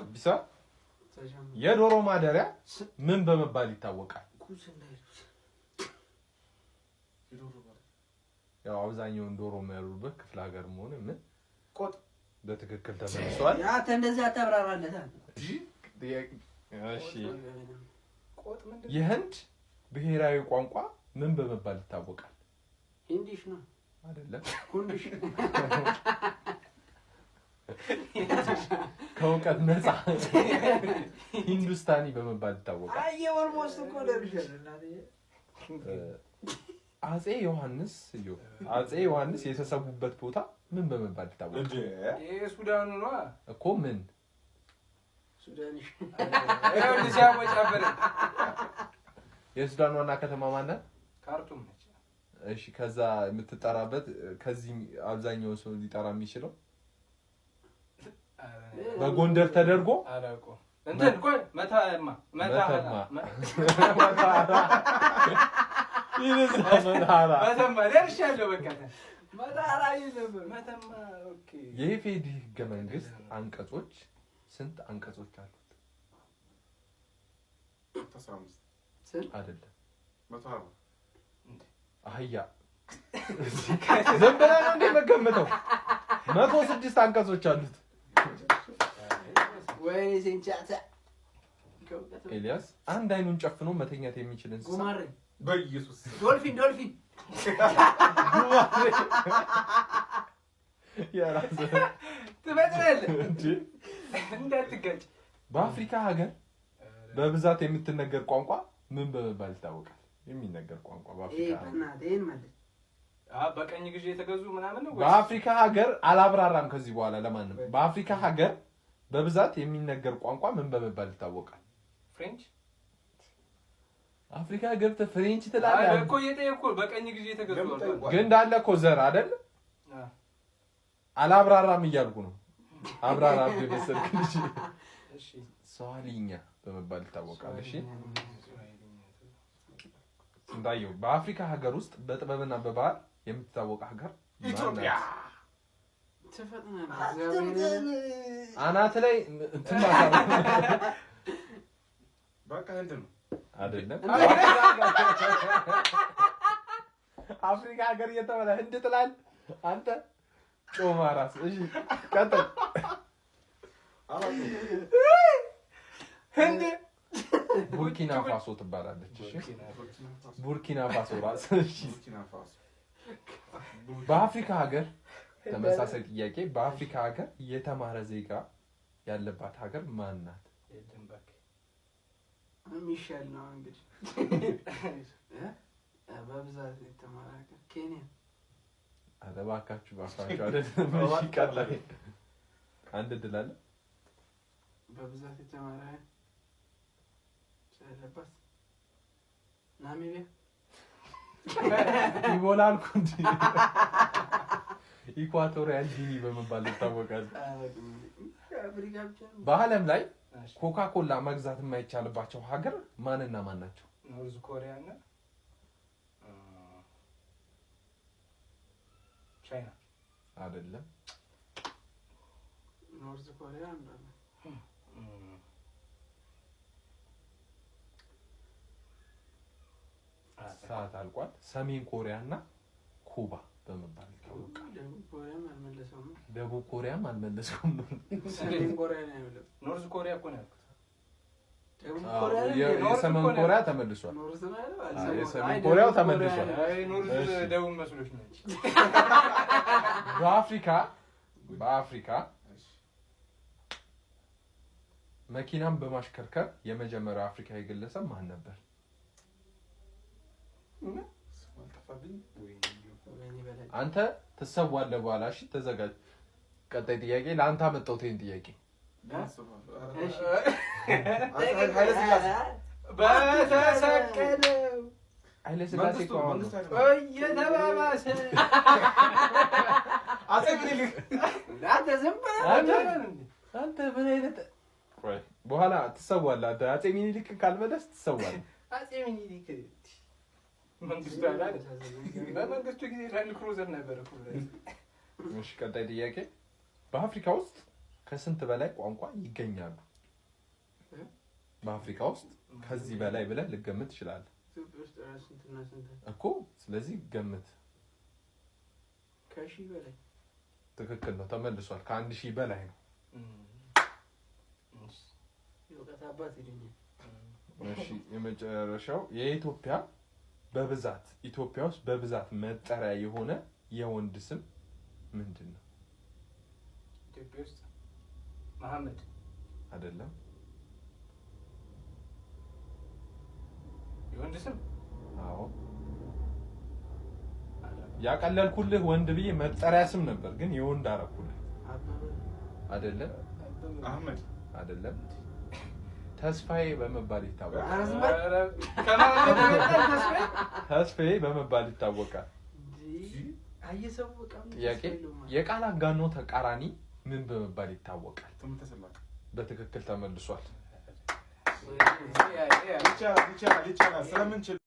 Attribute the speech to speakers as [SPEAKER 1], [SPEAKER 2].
[SPEAKER 1] ቢሳ የዶሮ ማደሪያ ምን በመባል ይታወቃል? ያው አብዛኛውን ዶሮ የሚያሉበት ክፍለ ሀገር መሆን ምን
[SPEAKER 2] ቆጥ
[SPEAKER 1] በትክክል ተመልሷል።
[SPEAKER 3] ያ እንደዛ ተብራራለታ።
[SPEAKER 1] እሺ የህንድ ብሔራዊ ቋንቋ ምን በመባል ይታወቃል?
[SPEAKER 3] ሂንዲሽ ነው
[SPEAKER 1] አይደለም።
[SPEAKER 3] ኩንዲሽ
[SPEAKER 1] ከእውቀት ነፃ ሂንዱስታኒ በመባል ይታወቃል።
[SPEAKER 3] አይ ኦልሞስት እኮ ደርሻለሁ።
[SPEAKER 1] አጼ ዮሐንስ የተሰዉበት ቦታ ምን በመባል ይታወቃል?
[SPEAKER 2] ሱዳኑ ነው
[SPEAKER 1] እኮ ምን
[SPEAKER 3] ሱዳንሽ
[SPEAKER 1] የሱዳን ዋና ከተማ ማናት?
[SPEAKER 2] ካርቱም ነች።
[SPEAKER 1] እሺ ከዛ የምትጠራበት ከዚህ አብዛኛው ሰው ሊጠራ የሚችለው በጎንደር ተደርጎ
[SPEAKER 2] አላቆ እንትን ቆይ መታማ ደርሻለሁ። በቃ
[SPEAKER 3] መታራ ይነበር
[SPEAKER 2] መተማ ኦኬ።
[SPEAKER 1] የኢፌዴሪ ህገ መንግስት አንቀጾች ስንት አንቀጾች አሉት?
[SPEAKER 4] 15
[SPEAKER 1] አይደለም
[SPEAKER 4] 140
[SPEAKER 1] አህያ ዝም ብለህ ነው እንደ መገመተው 106 አንቀጾች አሉት።
[SPEAKER 3] ወይ ሴንቻታ
[SPEAKER 1] ኤልያስ አንድ አይኑን ጨፍኖ መተኛት የሚችል እንስሳ
[SPEAKER 3] ጉማሬ
[SPEAKER 4] በኢየሱስ
[SPEAKER 3] ዶልፊን
[SPEAKER 1] ያራዘ
[SPEAKER 2] ትበጥራለህ እንዴ እንዳትጋጭ።
[SPEAKER 1] በአፍሪካ ሀገር በብዛት የምትነገር ቋንቋ ምን በመባል ይታወቃል? የሚነገር ቋንቋ በአፍሪካ
[SPEAKER 2] በቀኝ ግዢ የተገዙ ምናምን ነው።
[SPEAKER 1] በአፍሪካ ሀገር አላብራራም ከዚህ በኋላ ለማንም። በአፍሪካ ሀገር በብዛት የሚነገር ቋንቋ ምን በመባል ይታወቃል?
[SPEAKER 2] ፍሬንች።
[SPEAKER 1] አፍሪካ ገብተህ ፍሬንች ትላለህ
[SPEAKER 2] እኮ እየጠየኩ በቀኝ ግዢ የተገዙ
[SPEAKER 1] ግን እንዳለ እኮ ዘር አይደል? አላብራራም እያልኩ ነው። አብራራ በመሰልክ ልጅ።
[SPEAKER 2] እሺ
[SPEAKER 1] ሶማሊኛ በመባል ይታወቃል። እሺ እንዳየው በአፍሪካ ሀገር ውስጥ በጥበብና በባህል የምትታወቅ ሀገር
[SPEAKER 4] ኢትዮጵያ
[SPEAKER 1] አናት ላይ እንትን ማለት
[SPEAKER 4] በቃ እንትን ነው
[SPEAKER 1] አይደለም። አፍሪካ ሀገር እየተባለ ህንድ ትላለህ አንተ ጮማ ራስ። እሺ ቀጥል።
[SPEAKER 2] ህንድ
[SPEAKER 1] ቡርኪና ፋሶ ትባላለች። እሺ ቡርኪና ፋሶ ራስ። እሺ በአፍሪካ ሀገር ተመሳሳይ ጥያቄ። በአፍሪካ ሀገር የተማረ ዜጋ ያለባት ሀገር ማን ናት?
[SPEAKER 3] ሚሻል ነው እንግዲህ በብዛት የተማረ ሀገር ኬንያ።
[SPEAKER 1] አለባካችሁ ባካችሁ አይደለም። እሺ ቀጥል። አንድ ድል አለ።
[SPEAKER 3] በብዛት የተማረ ያለባት ናሚቢያ
[SPEAKER 1] ይሞላል ኩንዲ ኢኳቶሪያል ጊኒ በመባል ይታወቃል። በዓለም ላይ ኮካ ኮላ መግዛት የማይቻልባቸው ሀገር ማንና ማን ናቸው?
[SPEAKER 2] ኖርዝ ኮሪያ እና ቻይና።
[SPEAKER 1] አይደለም።
[SPEAKER 3] ኖርዝ ኮሪያ እንደሆነ
[SPEAKER 1] ሰዓት አልቋል። ሰሜን ኮሪያ እና ኩባ በመባል ይታወቃል። ደቡብ ኮሪያም አልመለሰውም።
[SPEAKER 3] ሰሜን ኮሪያ ነው ያለው።
[SPEAKER 2] ኖርዝ ኮሪያ እኮ ነው ያልኩት።
[SPEAKER 1] የሰሜን ኮሪያ ተመልሷል። የሰሜን ኮሪያው ተመልሷል።
[SPEAKER 2] አይ ኖርዝ ደቡብ መስሎሽ ነው።
[SPEAKER 1] በአፍሪካ መኪናን በማሽከርከር የመጀመሪያው አፍሪካዊ ግለሰብ ማን ነበር? አንተ ትሰዋለህ በኋላ። እሺ ተዘጋጅ። ቀጣይ ጥያቄ ለአንተ አመጣሁት። ይሄን ጥያቄ ኃይለ ሥላሴ እኮ አሁን
[SPEAKER 2] እየተባባሰ አጼ ምኒልክ
[SPEAKER 1] አንተ ምን አይነት በኋላ ትሰዋለህ። አጼ ምኒልክ ካልመለስ ትሰዋለህ።
[SPEAKER 2] አጼ ምኒልክ መንግስቱ አይደል? በመንግስቱ ጊዜ ላንድ ክሩዘር ነበር እኮ
[SPEAKER 1] እሺ ቀጣይ ጥያቄ በአፍሪካ ውስጥ ከስንት በላይ ቋንቋ ይገኛሉ? በአፍሪካ ውስጥ ከዚህ በላይ ብለህ ልገምት ትችላለህ
[SPEAKER 3] ኢትዮጵያ ውስጥ ስንትና ስንት
[SPEAKER 1] እኮ። ስለዚህ ገምት።
[SPEAKER 3] ከሺህ በላይ
[SPEAKER 1] ትክክል ነው፣ ተመልሷል። ከ1000 በላይ ነው።
[SPEAKER 3] የእውቀት አባት ይሉኛል።
[SPEAKER 1] እሺ የመጨረሻው የኢትዮጵያ በብዛት ኢትዮጵያ ውስጥ በብዛት መጠሪያ የሆነ የወንድ ስም ምንድን ነው?
[SPEAKER 2] ኢትዮጵያ ውስጥ መሐመድ
[SPEAKER 1] አይደለም።
[SPEAKER 2] የወንድ ስም?
[SPEAKER 1] አዎ ያቀለልኩልህ ወንድ ብዬ መጠሪያ ስም ነበር፣ ግን የወንድ አደረኩልህ።
[SPEAKER 3] አበበ
[SPEAKER 1] አይደለም
[SPEAKER 4] አህመድ
[SPEAKER 1] አይደለም። ተስፋዬ በመባል ይታወቃል።
[SPEAKER 3] ኧረ ዝም በል።
[SPEAKER 2] ከመሐመድ ይበልጣል ተስፋዬ?
[SPEAKER 1] ተስፋዬ በመባል ይታወቃል።
[SPEAKER 3] አየሰው በቃ
[SPEAKER 1] ጥያቄ የቃል አጋኖ ተቃራኒ ምን በመባል ይታወቃል?
[SPEAKER 4] ትምህርት ተሰላቅ
[SPEAKER 1] በትክክል ተመልሷል።
[SPEAKER 4] ይቻላል ስለምንችል